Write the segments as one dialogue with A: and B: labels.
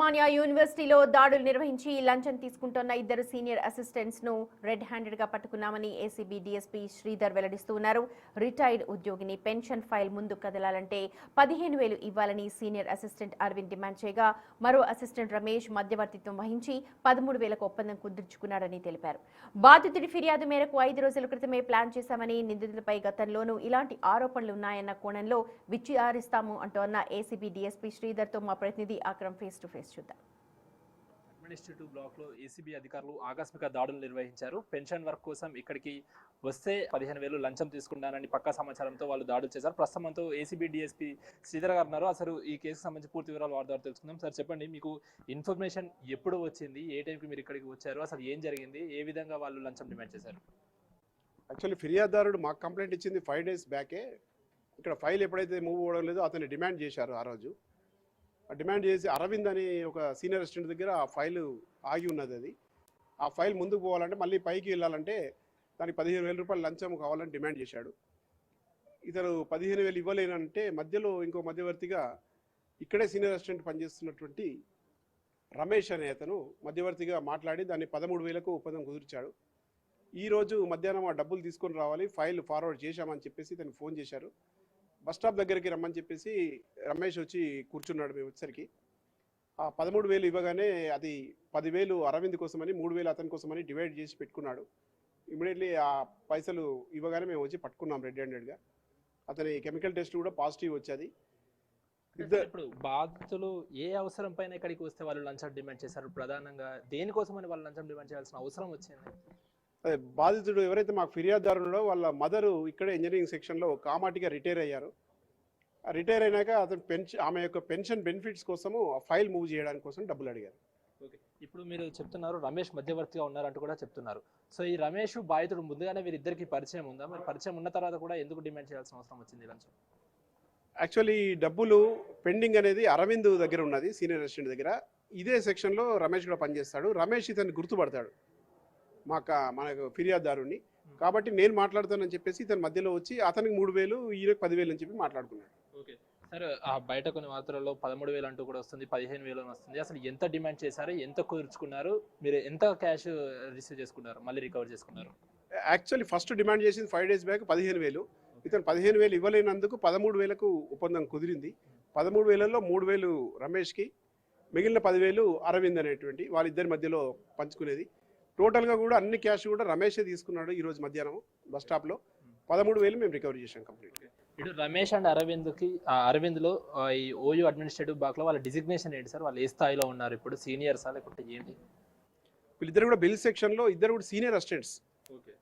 A: ఉస్మానియా యూనివర్సిటీలో దాడులు నిర్వహించి లంచం తీసుకుంటున్న ఇద్దరు సీనియర్ అసిస్టెంట్స్ ను రెడ్ హ్యాండెడ్ గా పట్టుకున్నామని ఏసీబీ డీఎస్పీ శ్రీధర్ వెల్లడిస్తున్నారు. రిటైర్డ్ ఉద్యోగిని పెన్షన్ ఫైల్ ముందు కదలాలంటే 15,000 ఇవ్వాలని సీనియర్ అసిస్టెంట్ అరవింద్ డిమాండ్ చేయగా, మరో అసిస్టెంట్ రమేష్ మధ్యవర్తిత్వం వహించి 13,000కు ఒప్పందం కుదుర్చుకున్నారని తెలిపారు. బాధితుడి ఫిర్యాదు మేరకు 5 రోజుల క్రితమే ప్లాన్ చేశామని, నిందితులపై గతంలోనూ ఇలాంటి ఆరోపణలు ఉన్నాయన్న కోణంలో విచారిస్తాము అంటోన్న ఏసీబీ డీఎస్పీ శ్రీధర్ తో మా ప్రతినిధి అక్రమ్ ఫేస్ టు ఫేస్ చూద్దాం.
B: అడ్మినిస్ట్రేటివ్ బ్లాక్ లో ఏసీబీ అధికారులు ఆకస్మిక దాడులు నిర్వహించారు. పెన్షన్ వర్క్ కోసం ఇక్కడికి వస్తే 15,000 లంచం తీసుకున్నారని పక్కా సమాచారంతో వాళ్ళు దాడులు చేశారు. ప్రస్తుతంతో ఏసీబీ డీఎస్పీ శ్రీధర్ గారు ఉన్నారు. అసలు ఈ కేసుకు సంబంధించి పూర్తి వివరాలు వారి ద్వారా తెలుసుకుందాం. సార్ చెప్పండి, మీకు ఇన్ఫర్మేషన్ ఎప్పుడు వచ్చింది, ఏ టైంకి మీరు ఇక్కడికి వచ్చారు, అసలు ఏం జరిగింది, ఏ విధంగా వాళ్ళు లంచం డిమాండ్ చేశారు?
C: యాక్చువల్లీ ఫిర్యాదుదారుడు మాకు కంప్లైంట్ ఇచ్చింది 5 days బ్యాకే. ఇక్కడ ఫైల్ ఎప్పుడైతే మూవ్ అవ్వడం లేదో అతన్ని డిమాండ్ చేశారు. ఆ రోజు డిమాండ్ చేసి అరవింద్ అని ఒక సీనియర్ అసిస్టెంట్ దగ్గర ఆ ఫైల్ ఆగి ఉన్నది. అది ఆ ఫైల్ ముందుకు పోవాలంటే మళ్ళీ పైకి వెళ్ళాలంటే దానికి 15,000 రూపాయలు లంచం కావాలని డిమాండ్ చేశాడు. ఇతను 15,000 ఇవ్వలేనంటే మధ్యలో ఇంకో మధ్యవర్తిగా ఇక్కడే సీనియర్ అసిస్టెంట్ పనిచేస్తున్నటువంటి రమేష్ అనే అతను మధ్యవర్తిగా మాట్లాడి దాన్ని 13,000కు ఒప్పందం కుదిర్చాడు. ఈరోజు మధ్యాహ్నం ఆ డబ్బులు తీసుకొని రావాలి, ఫైల్ ఫార్వర్డ్ చేశామని చెప్పేసి ఇతను ఫోన్ చేశారు. బస్ స్టాప్ దగ్గరికి రమ్మని చెప్పేసి రమేష్ వచ్చి కూర్చున్నాడు. మేము వచ్చేసరికి ఆ 13,000 ఇవ్వగానే అది 10,000 అరవింద్ కోసమని, 3,000 అతని కోసమని డివైడ్ చేసి పెట్టుకున్నాడు. ఇమీడియట్లీ ఆ పైసలు ఇవ్వగానే మేము వచ్చి పట్టుకున్నాం రెడ్ హ్యాండెడ్గా. అతని కెమికల్ టెస్ట్ కూడా పాజిటివ్ వచ్చేది.
B: ఇప్పుడు బాధితులు ఏ అవసరం పైన ఇక్కడికి వస్తే వాళ్ళు లంచం డిమాండ్ చేశారు? ప్రధానంగా దేనికోసమని వాళ్ళు లంచం డిమాండ్ చేయాల్సిన అవసరం వచ్చింది?
C: బాధితుడు ఎవరైతే మాకు ఫిర్యాదుదారుడో వాళ్ళ మదరు ఇక్కడే ఇంజనీరింగ్ సెక్షన్లో కామాటిగా రిటైర్ అయ్యారు. రిటైర్ అయినాక అతను ఆమె యొక్క పెన్షన్ బెనిఫిట్స్ కోసము ఆ ఫైల్ మూవ్ చేయడానికి కోసం డబ్బులు అడిగారు.
B: ఓకే, ఇప్పుడు మీరు చెప్తున్నారు రమేష్ మధ్యవర్తిగా ఉన్నారంటూ కూడా చెప్తున్నారు. సో ఈ రమేష్ బాధితుడు ముందుగానే వీరిద్దరికి పరిచయం ఉందా? మరి పరిచయం ఉన్న తర్వాత కూడా ఎందుకు డిమాండ్ చేయాల్సిన అవసరం వచ్చింది లంచం?
C: యాక్చువల్లీ డబ్బులు పెండింగ్ అనేది అరవింద్ దగ్గర ఉన్నది, సీనియర్ అసిస్టెంట్ దగ్గర. ఇదే సెక్షన్లో రమేష్ కూడా పనిచేస్తాడు. రమేష్ ఇతన్ని గుర్తుపడతాడు మనకు ఫిర్యాదుదారుని. కాబట్టి నేను మాట్లాడుతానని చెప్పేసి ఇతను మధ్యలో వచ్చి అతనికి 3,000 ఈయనకు 10,000 అని చెప్పి మాట్లాడుకున్నాడు.
B: ఓకే సార్, ఆ బయట కొన్ని వార్తలలో 13,000 అంటూ కూడా వస్తుంది, 15,000 వస్తుంది. అసలు ఎంత డిమాండ్ చేశారు, ఎంత కుదుర్చుకున్నారు, మీరు ఎంత క్యాష్ రిసీవ్ చేసుకున్నారు, మళ్ళీ రికవర్ చేసుకున్నారు?
C: యాక్చువల్లీ ఫస్ట్ డిమాండ్ చేసింది 5 days బ్యాక్ 15,000. ఇతను 15,000 ఇవ్వలేనందుకు 13,000కు ఒప్పందం కుదిరింది. 13,000లో 3,000 రమేష్కి, మిగిలిన 10,000 అరవింద్ అనేటువంటి వాళ్ళిద్దరి మధ్యలో పంచుకునేది. టోటల్గా కూడా అన్ని క్యాష్ కూడా రమేషే తీసుకున్నాడు. ఈరోజు మధ్యాహ్నం బస్ స్టాప్లో 13,000 మేము రికవరీ చేసాం కంప్లీట్.
B: ఇటు రమేష్ అండ్ అరవింద్లో ఈ ఓయూ అడ్మినిస్ట్రేటివ్ బ్లాక్లో వాళ్ళ డిజిగ్నేషన్ ఏంటి సార్? వాళ్ళు ఏ స్థాయిలో ఉన్నారు ఇప్పుడు? సీనియర్సా లేకుంటే ఏంటి?
C: వీళ్ళిద్దరు కూడా బిల్ సెక్షన్లో ఇద్దరు కూడా senior assistants.
B: Okay,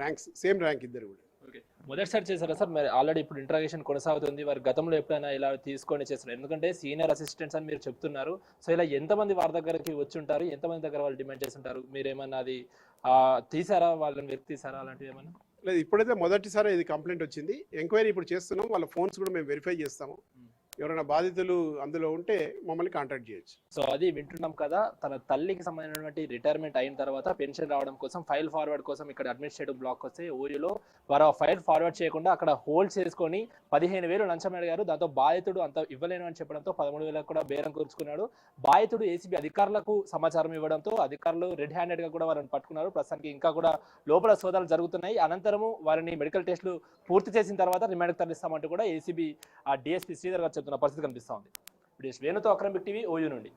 C: ranks same rank ఇద్దరు కూడా.
B: ఓకే, మొదటిసారి చేశారా సార్? మరి ఆల్రెడీ ఇప్పుడు ఇంట్రాగేషన్ కొనసాగుతుంది. వారి గతంలో ఎప్పుడైనా ఇలా తీసుకొని చేస్తారు? ఎందుకంటే సీనియర్ అసిస్టెంట్స్ అని మీరు చెప్తున్నారు. సో ఇలా ఎంతమంది వారి దగ్గరికి వచ్చి ఉంటారు, ఎంతమంది దగ్గర వాళ్ళు డిమాండ్ చేస్తుంటారు? మీరు ఏమన్నా అది తీసారా, వాళ్ళని వ్యక్తి తీసారా, అలాంటివి ఏమన్నా?
C: లేదు, ఇప్పుడైతే మొదటిసారి ఇది కంప్లైంట్ వచ్చింది. ఎంక్వైరీ ఇప్పుడు చేస్తున్నాం. వాళ్ళ ఫోన్స్ కూడా మేము వెరిఫై చేస్తాము. ఎవరైనా బాధితులు అందులో ఉంటే మమ్మల్ని కాంటాక్ట్ చేయొచ్చు.
B: సో అది వింటున్నాం కదా, తన తల్లికి సంబంధించినటువంటి రిటైర్మెంట్ అయిన తర్వాత పెన్షన్ రావడం కోసం ఫైల్ ఫార్వర్డ్ కోసం ఇక్కడ అడ్మినిస్ట్రేటివ్ బ్లాక్ వస్తే ఓయూలో వారు ఆ ఫైల్ ఫార్వర్డ్ చేయకుండా అక్కడ హోల్డ్ చేసుకొని 15,000 లంచం అడిగారు. దాంతో బాధితుడు అంత ఇవ్వలేను అని చెప్పడంతో 13,000 కూడా బేరం కూర్చుకున్నాడు. బాధితుడు ఏసీబీ అధికారులకు సమాచారం ఇవ్వడంతో అధికారులు రెడ్ హ్యాండెడ్ గా కూడా వారిని పట్టుకున్నారు. ప్రస్తుతానికి ఇంకా కూడా లోపల సోదాలు జరుగుతున్నాయి. అనంతరము వారిని మెడికల్ టెస్టులు పూర్తి చేసిన తర్వాత రిమాండ్కి తరలిస్తామంటూ కూడా ఏసీబీ డీఎస్పీ శ్రీధర్ గారు చెప్తున్న పరిస్థితి కనిపిస్తూ ఉంది. వేణుతో అక్రమ్ బిగ్ టీవీ ఓయూ నుండి.